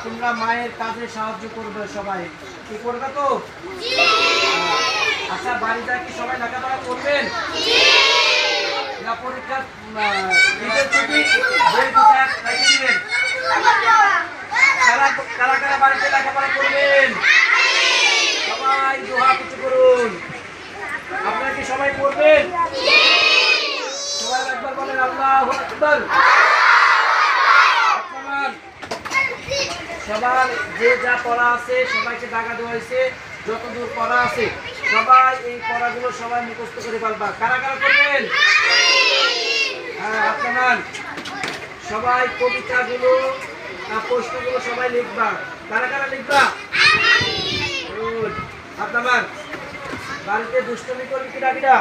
তোমরা মায়ের কাজে সাহায্য করবে সবাই, কি করবে তো? আচ্ছা, বাড়িতে কি সবাই লেখাপড়া করবেন? না পরীক্ষা ঈদের ছুটি বই কোথায় রেখে দিবেন? কারা কারা বাড়িতে লেখাপড়া করবেন? সবাই দোয়া কিছু করুন। আপনারা কি সবাই করবেন? সবাই একবার বলেন আল্লাহু আকবার। সবার যে যা পড়া আছে সবাইকে টাকা দেওয়া হয়েছে, যতদূর পড়া আছে সবাই এই পড়াগুলো সবাই মুখস্থ করে ফেলবা। কারা কারা করবেন? হ্যাঁ, আপনারা সবাই কবিতাগুলো প্রশ্নগুলো সবাই লিখবা। কারা কারা লিখবা? আপনার বাড়িতে দুষ্টমি করবি কিনা কিনা?